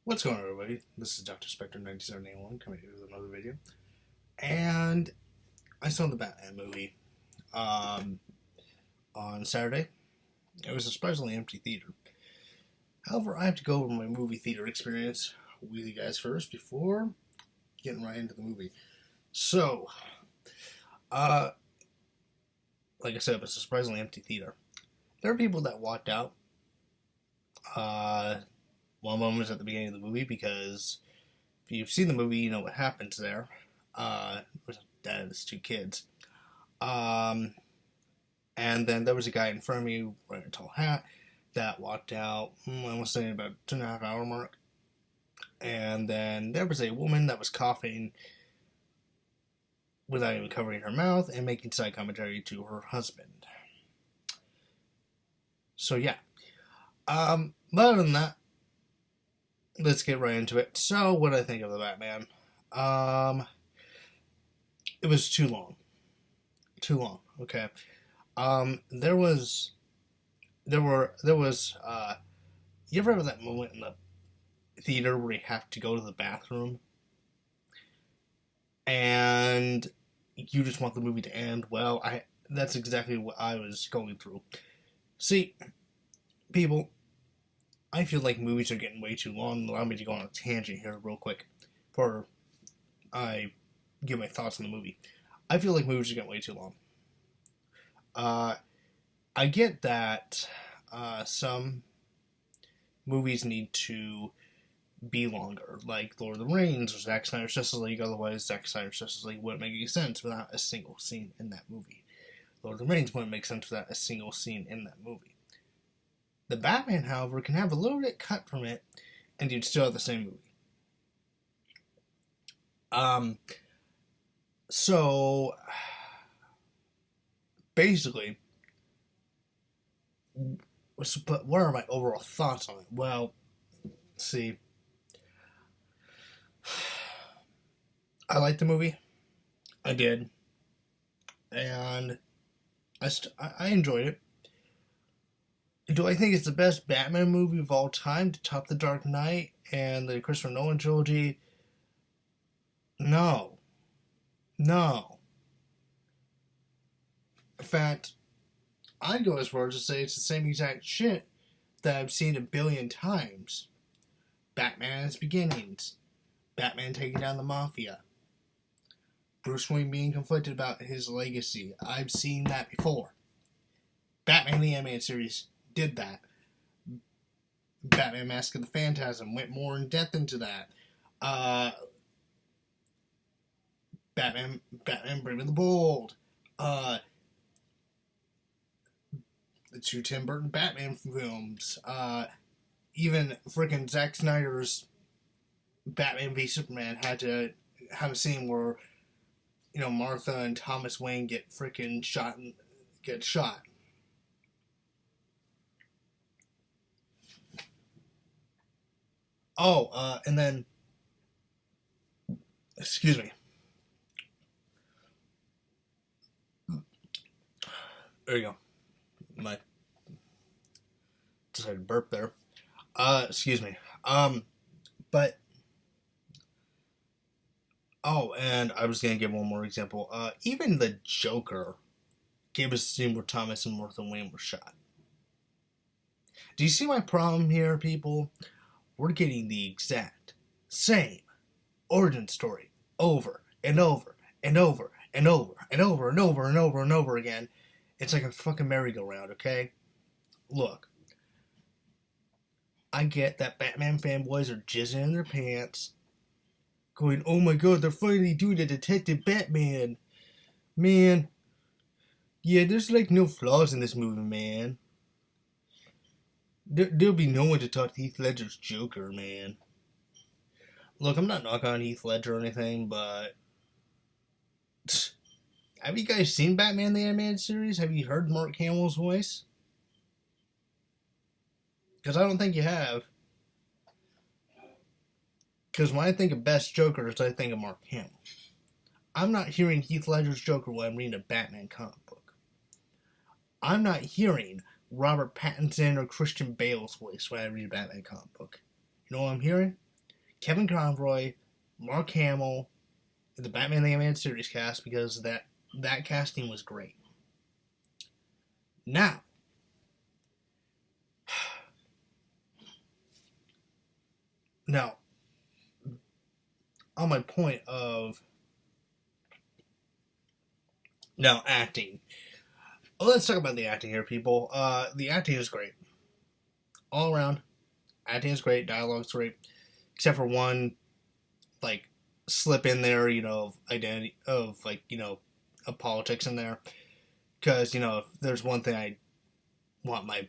What's going on, everybody? This is Dr. Spectre 9781 coming here with another video. And I saw the Batman movie on Saturday. It was a surprisingly empty theater. However, I have to go over my movie theater experience with you guys first before getting right into the movie. So, like I said, it was a surprisingly empty theater. There are people that walked out. One of them was at the beginning of the movie because if you've seen the movie, you know what happens there. With dad and his two kids. And then there was a guy in front of me wearing a tall hat that walked out, I was saying about 2.5 hour mark. And then there was a woman that was coughing without even covering her mouth and making side commentary to her husband. So yeah. But other than that, let's get right into it. So, what did I think of the Batman? It was too long. Too long. Okay. There was. You ever have that moment in the theater where you have to go to the bathroom, and you just want the movie to end? Well, that's exactly what I was going through. See, people, I feel like movies are getting way too long. Allow me to go on a tangent here real quick before I give my thoughts on the movie. I feel like movies are getting way too long. I get that some movies need to be longer, like Lord of the Rings or Zack Snyder's Justice League. Otherwise, Zack Snyder's Justice League wouldn't make any sense without a single scene in that movie. Lord of the Rings wouldn't make sense without a single scene in that movie. The Batman, however, can have a little bit cut from it, and you'd still have the same movie. So, basically, but what are my overall thoughts on it? Well, see, I liked the movie. I did. And I enjoyed it. Do I think it's the best Batman movie of all time to top The Dark Knight and the Christopher Nolan trilogy? No. No. In fact, I'd go as far as to say it's the same exact shit that I've seen a billion times. Batman at its beginnings. Batman taking down the Mafia. Bruce Wayne being conflicted about his legacy. I've seen that before. Batman the Animated Series did that. Batman Mask of the Phantasm went more in depth into that. Batman Brave and the Bold. The two Tim Burton Batman films. Even freaking Zack Snyder's Batman v Superman had to have a scene where, Martha and Thomas Wayne get freaking shot. Oh, and then, excuse me. There you go. Decided to burp there. Excuse me. But, and I was gonna give one more example. Even the Joker gave us a scene where Thomas and Martha Wayne were shot. Do you see my problem here, people? We're getting the exact same origin story over and over and over and over and over and over and over and over again. It's like a fucking merry-go-round, okay? Look, I get that Batman fanboys are jizzing in their pants, going, oh my god, they're finally doing a Detective Batman. Man, yeah, there's like no flaws in this movie, man. There'll be no one to talk to Heath Ledger's Joker, man. Look, I'm not knocking on Heath Ledger or anything, but have you guys seen Batman the Animated Series? Have you heard Mark Hamill's voice? Because I don't think you have. Because when I think of best Jokers, I think of Mark Hamill. I'm not hearing Heath Ledger's Joker when I'm reading a Batman comic book. I'm not hearing Robert Pattinson or Christian Bale's voice when I read a Batman comic book. You know what I'm hearing? Kevin Conroy, Mark Hamill, the Batman the Animated Series cast, because that casting was great. Now, on my point of now acting. Let's talk about the acting here, people. The acting is great. All around, acting is great, dialogue's great. Except for one, like, slip in there, of identity, of, of politics in there. Because, if there's one thing I want my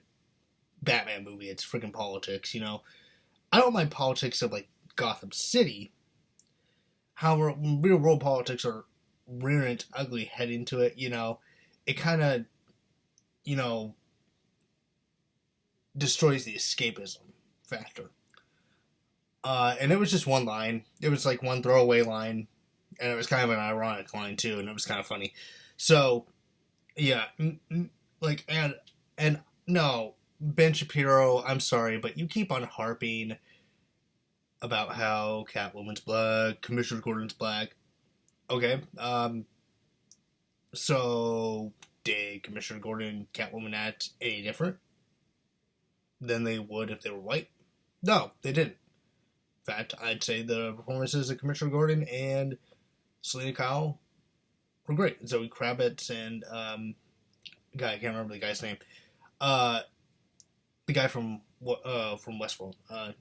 Batman movie, it's freaking politics, I don't mind politics of, Gotham City. However, when real world politics are rearing its ugly head into it, it kind of, destroys the escapism factor. And it was just one line. It was like one throwaway line, and it was kind of an ironic line too, and it was kind of funny. So, yeah, and no, Ben Shapiro, I'm sorry, but you keep on harping about how Catwoman's black, Commissioner Gordon's black. Okay, so did Commissioner Gordon and Catwoman act any different than they would if they were white? No, they didn't. In fact, I'd say the performances of Commissioner Gordon and Selena Kyle were great. Zoe Kravitz and guy, I can't remember the guy's name. The guy from Westworld.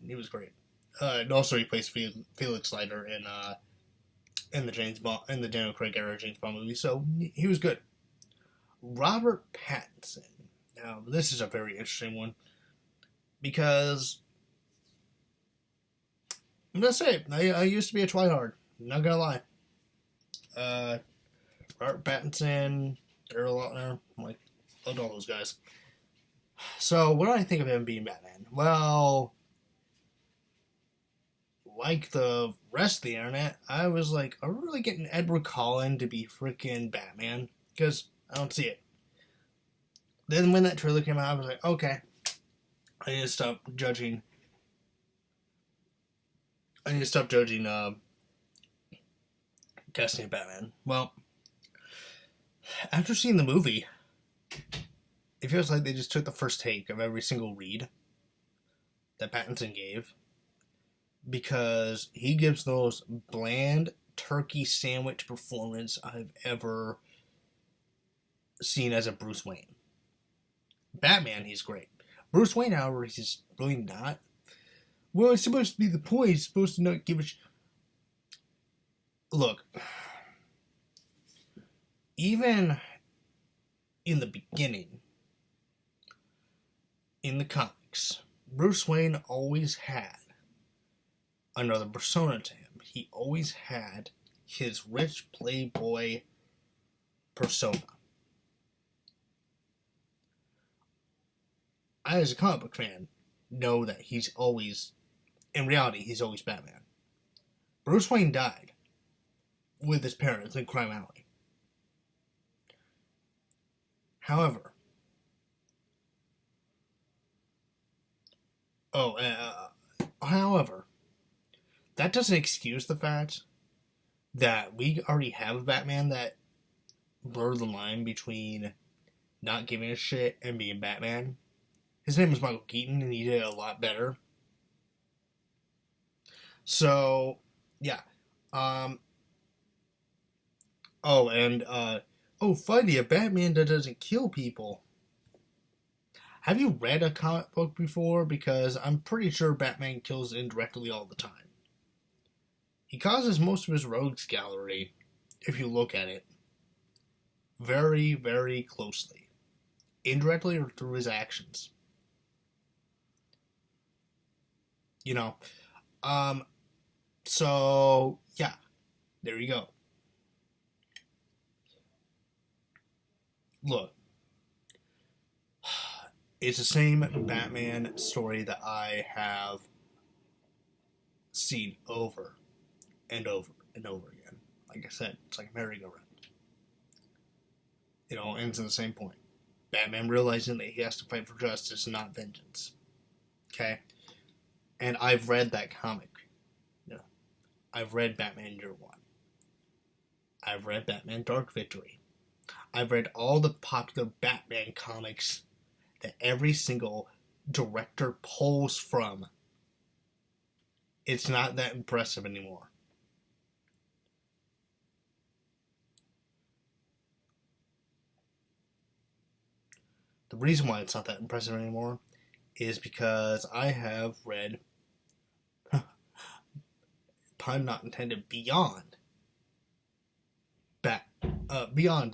He was great. And also he plays Felix Leiter in the Daniel Craig era James Bond movie, so he was good. Robert Pattinson. Now, this is a very interesting one because I'm gonna say I used to be a twihard. Not gonna lie. Robert Pattinson, Daryl Lautner, loved all those guys. So, what do I think of him being Batman? Well, like the rest of the internet, I was like, are we really getting Edward Cullen to be freaking Batman? Because I don't see it. Then when that trailer came out, I was like, okay, I need to stop judging. Casting of Batman. Well, after seeing the movie, it feels like they just took the first take of every single read that Pattinson gave, because he gives the most bland turkey sandwich performance I've ever seen as a Bruce Wayne. Batman, he's great. Bruce Wayne, however, he's really not. Well, it's supposed to be the point. He's supposed to not give a Look, even in the beginning, in the comics, Bruce Wayne always had another persona to him. He always had his rich playboy persona. I, as a comic book fan, know that he's always, in reality, he's always Batman. Bruce Wayne died with his parents in Crime Alley. However, that doesn't excuse the fact that we already have a Batman that blurred the line between not giving a shit and being Batman. His name was Michael Keaton, and he did it a lot better. So, yeah. Funny, a Batman that doesn't kill people. Have you read a comic book before? Because I'm pretty sure Batman kills indirectly all the time. He causes most of his rogues gallery, if you look at it, very, very closely. Indirectly or through his actions. So, yeah. There you go. Look. It's the same Batman story that I have seen over and over and over again. Like I said, it's like a merry-go-round. It all ends in the same point. Batman realizing that he has to fight for justice and not vengeance. Okay? And I've read that comic. I've read Batman Year One. I've read Batman Dark Victory. I've read all the popular Batman comics that every single director pulls from. It's not that impressive anymore. The reason why it's not that impressive anymore is because I have read, pun not intended, beyond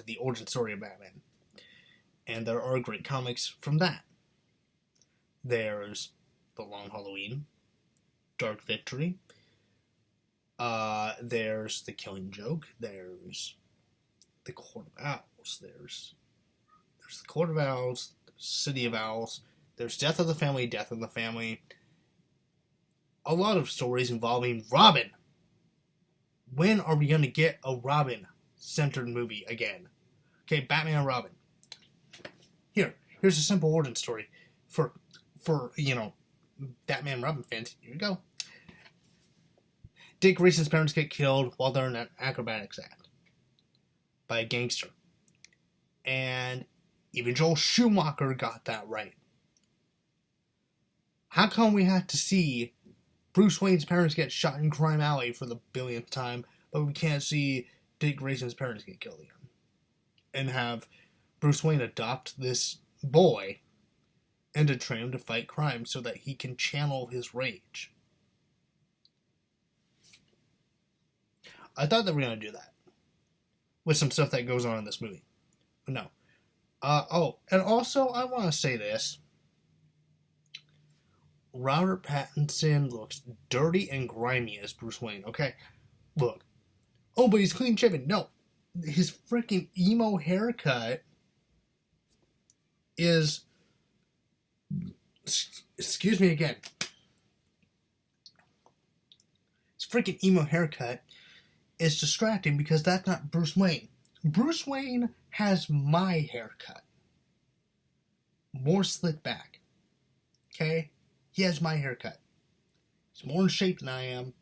the origin story of Batman. And there are great comics from that. There's The Long Halloween, Dark Victory, there's The Killing Joke, there's The Court of Owls, there's The Court of Owls, City of Owls, there's Death of the Family, Death of the Family. A lot of stories involving Robin. When are we going to get a Robin-centered movie again? Okay, Batman and Robin. Here's a simple origin story for Batman and Robin fans. Here we go. Dick Grayson's parents get killed while they're in an acrobatics act by a gangster. And even Joel Schumacher got that right. How come we had to see Bruce Wayne's parents get shot in Crime Alley for the billionth time, but we can't see Dick Grayson's parents get killed again? And have Bruce Wayne adopt this boy and to train him to fight crime so that he can channel his rage. I thought they were going to do that with some stuff that goes on in this movie. But no. And also, I want to say this. Robert Pattinson looks dirty and grimy as Bruce Wayne. Okay, look. Oh, but he's clean shaven. No. His freaking emo haircut is... Excuse me again. His freaking emo haircut is distracting because that's not Bruce Wayne. Bruce Wayne has my haircut. More slick back. Okay? He has my haircut. He's more in shape than I am.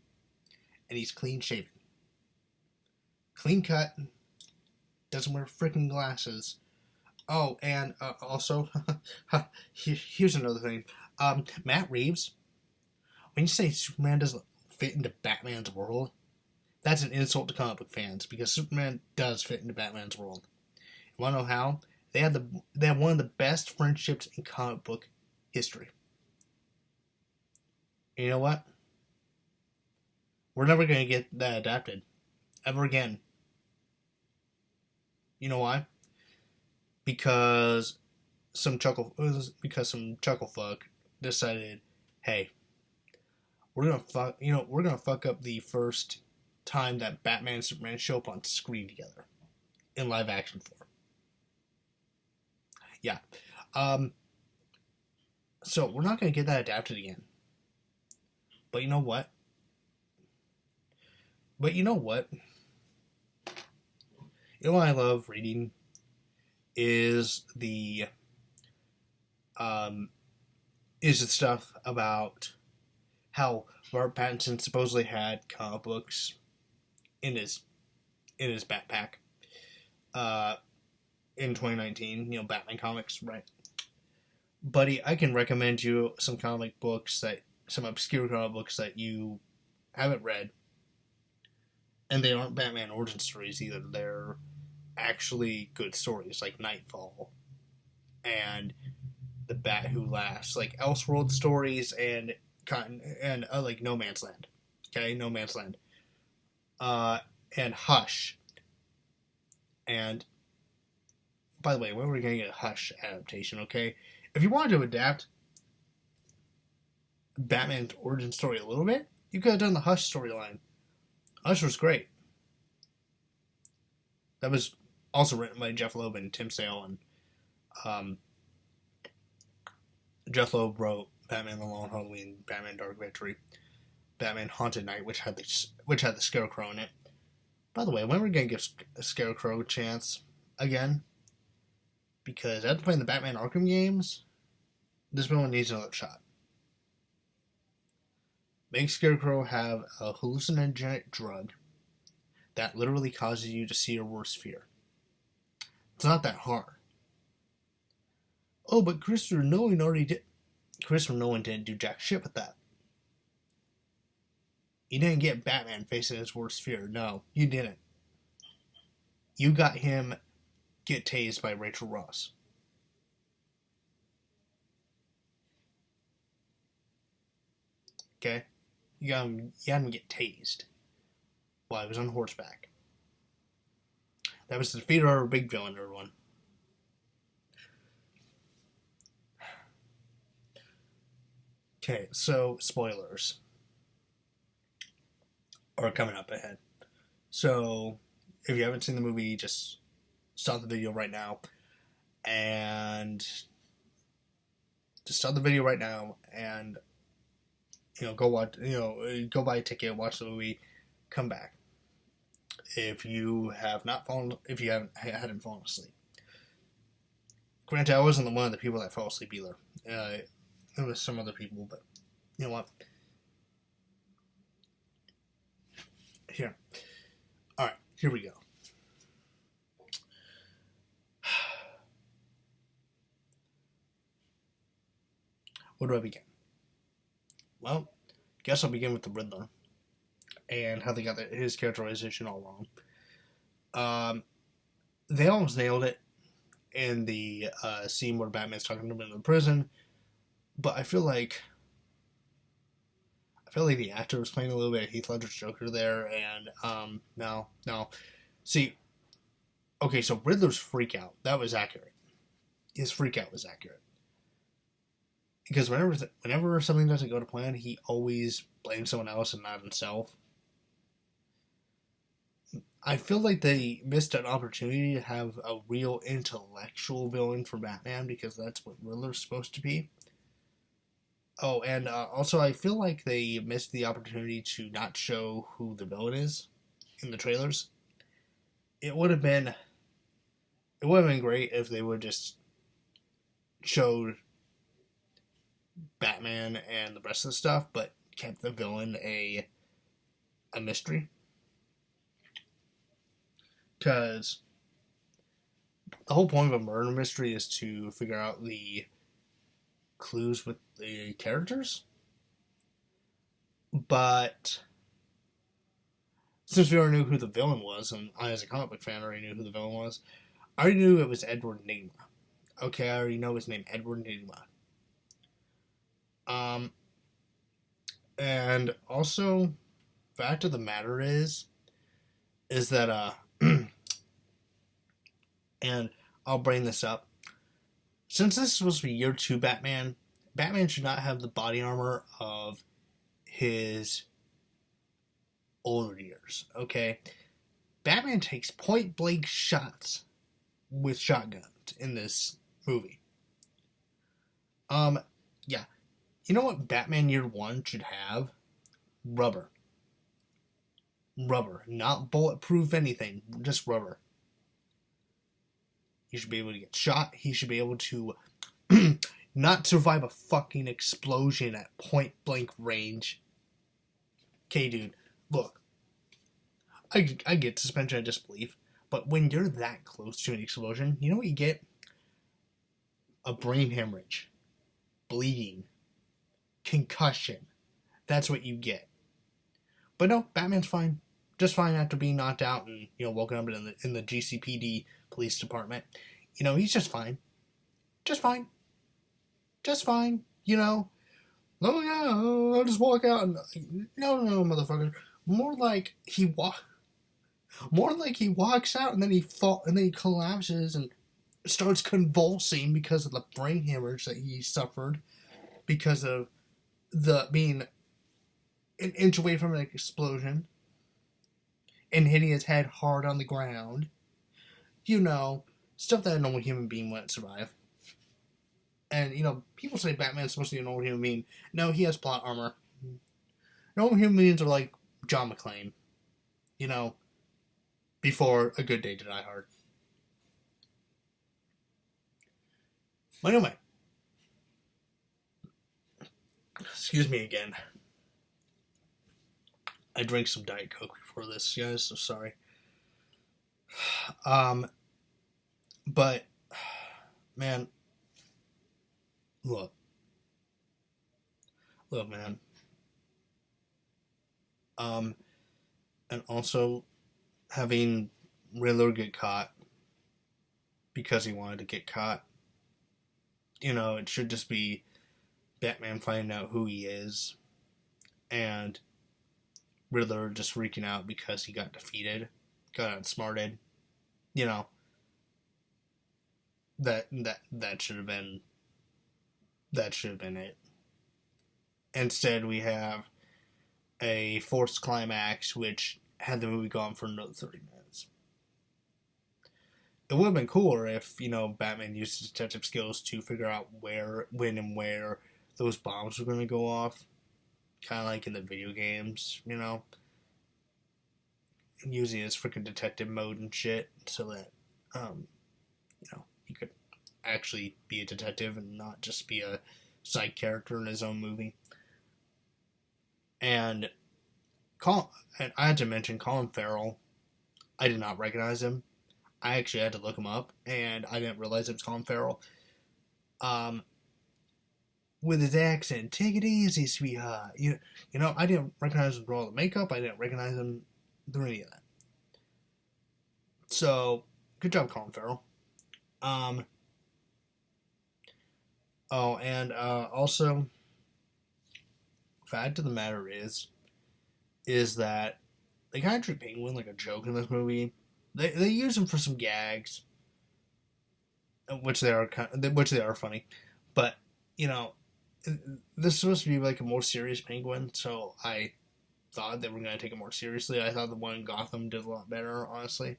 And he's clean shaven. Clean cut. Doesn't wear freaking glasses. Oh, and also, here's another thing. Matt Reeves, when you say Superman doesn't fit into Batman's world, that's an insult to comic book fans, because Superman does fit into Batman's world. You want to know how? They have one of the best friendships in comic book history. And you know what? We're never going to get that adapted. Ever again. You know why? Because some chucklefuck decided, hey, we're gonna fuck up the first time that Batman and Superman show up on screen together in live action form. Yeah. So we're not gonna get that adapted again. But you know what? You know what I love reading is the stuff about how Robert Pattinson supposedly had comic books in his backpack in 2019. Batman comics, right? Buddy, I can recommend you some obscure comic books that you haven't read, and they aren't Batman origin stories either. They're actually good stories, like Nightfall and The Bat Who Laughs, like Elseworld stories and like No Man's Land. Okay, No Man's Land. And Hush. And by the way, when are we going to get a Hush adaptation? Okay, if you wanted to adapt Batman's origin story a little bit, you could have done the Hush storyline. Hush was great. That was also written by Jeff Loeb and Tim Sale, and Jeff Loeb wrote Batman: The Long Halloween, Batman: Dark Victory, Batman: Haunted Night, which had the Scarecrow in it. By the way, when are we gonna give Scarecrow a chance again? Because after playing the Batman Arkham games, this villain needs another shot. Make Scarecrow have a hallucinogenic drug that literally causes you to see your worst fear. It's not that hard. Oh, but Christopher Nolan already did. Christopher Nolan didn't do jack shit with that. You didn't get Batman facing his worst fear. No, you didn't. You got him get tased by Rachel Ross. Okay? You had him get tased while he was on horseback. That was the defeat of our big villain, everyone. Okay, so spoilers are coming up ahead. So if you haven't seen the movie, just stop the video right now and go watch, go buy a ticket, watch the movie, come back. If you hadn't fallen asleep. Granted, I wasn't one of the people that fell asleep either. It was some other people, but you know what? Here. Alright, here we go. Where do I begin? Well, guess I'll begin with the Riddler and how they got his characterization all wrong. They almost nailed it in the scene where Batman's talking to him in the prison, but I feel like the actor was playing a little bit of Heath Ledger's Joker there, and no. See, okay, so Riddler's freak out, that was accurate. His freak out was accurate. Because whenever something doesn't go to plan, he always blames someone else and not himself. I feel like they missed an opportunity to have a real intellectual villain for Batman, because that's what Riddler's supposed to be. Oh, and also I feel like they missed the opportunity to not show who the villain is in the trailers. It would have been great if they would just showed Batman and the rest of the stuff, but kept the villain a mystery. Because the whole point of a murder mystery is to figure out the clues with the characters. But since we already knew who the villain was, and I as a comic book fan already knew who the villain was, I already knew it was Edward Nygma. Okay, I already know his name, Edward Nygma. And also, fact of the matter is that, and I'll bring this up. Since this is supposed to be year 2 Batman should not have the body armor of his older years, okay? Batman takes point-blank shots with shotguns in this movie. Yeah. You know what Batman Year 1 should have? Rubber. Rubber. Not bulletproof anything. Just rubber. He should be able to get shot. He should be able to not survive a fucking explosion at point-blank range. Okay, dude. Look. I get suspension of disbelief. But when you're that close to an explosion, you know what you get? A brain hemorrhage. Bleeding. Concussion. That's what you get. But no, Batman's fine. Just fine after being knocked out and, woken up in the GCPD police department. He's just fine. Just fine. Just fine. Oh yeah, I'll just walk out and... No, motherfucker. More like he walks out and then he collapses and starts convulsing because of the brain hemorrhage that he suffered because of being an inch away from an explosion and hitting his head hard on the ground. Stuff that a normal human being wouldn't survive. And, people say Batman's supposed to be a normal human being. No, he has plot armor. Normal human beings are like John McClane. Before A Good Day to Die Hard. But anyway. Excuse me again. I drank some Diet Coke before this, guys, so sorry. But, man, look, man. And also having Riddler get caught because he wanted to get caught. It should just be Batman finding out who he is, and Riddler just freaking out because he got defeated, got outsmarted. That should have been it. Instead, we have a forced climax which had the movie gone for another 30 minutes. It would have been cooler if, Batman used his detective skills to figure out when and where those bombs were going to go off. Kind of like in the video games, using his freaking detective mode and shit so that, he could actually be a detective and not just be a side character in his own movie. And I had to mention Colin Farrell. I did not recognize him. I actually had to look him up, and I didn't realize it was Colin Farrell. With his accent, take it easy, sweetheart. I didn't recognize him through all the makeup. I didn't recognize him through any of that. So, good job, Colin Farrell. Also, fact of the matter is that they kind of treat Penguin like a joke in this movie. They use him for some gags, which they are funny, but this is supposed to be like a more serious Penguin, so I thought they were going to take it more seriously. I thought the one in Gotham did a lot better, honestly.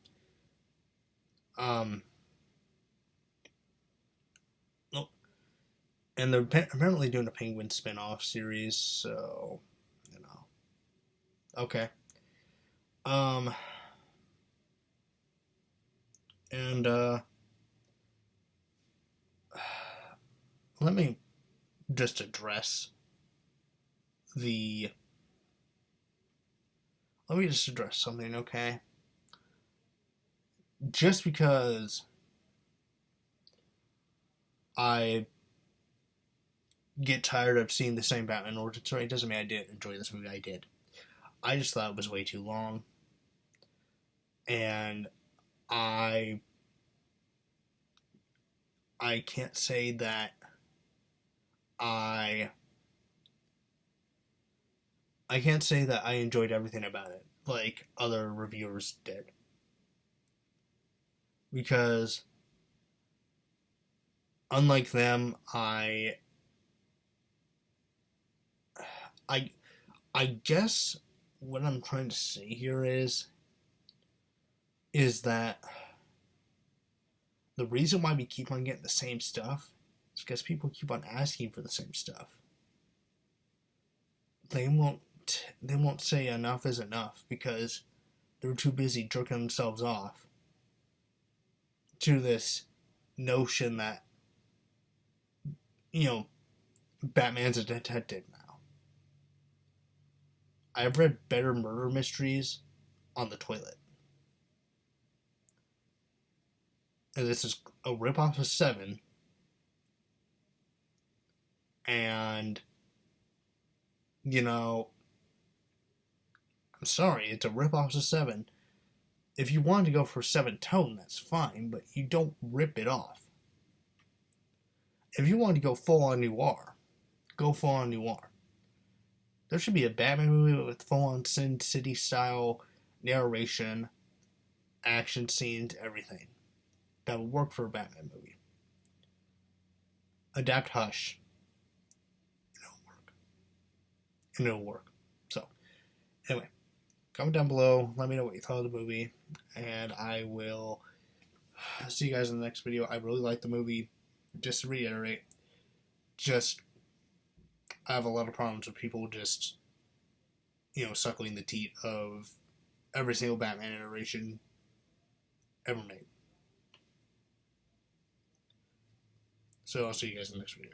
And they're apparently doing a Penguin spin-off series, so, okay. Let me just address something, okay? Just because I get tired of seeing the same Batman origin story doesn't mean I didn't enjoy this movie. I did. I just thought it was way too long. And I can't say that I enjoyed everything about it like other reviewers did. Because unlike them, I guess what I'm trying to say here is that the reason why we keep on getting the same stuff is because people keep on asking for the same stuff. They won't say enough is enough because they're too busy jerking themselves off to this notion that, Batman's a detective now. I've read better murder mysteries on the toilet. And this is a ripoff of Seven. And, I'm sorry, it's a ripoff of Seven. If you wanted to go for Seven tone, that's fine, but you don't rip it off. If you want to go full on noir, go full on noir. There should be a Batman movie with full on Sin City style narration, action scenes, everything. That would work for a Batman movie. Adapt Hush. It'll work. So, anyway, comment down below. Let me know what you thought of the movie. And I will see you guys in the next video. I really like the movie. Just to reiterate, I have a lot of problems with people just, suckling the teat of every single Batman iteration ever made. So I'll see you guys in the next video.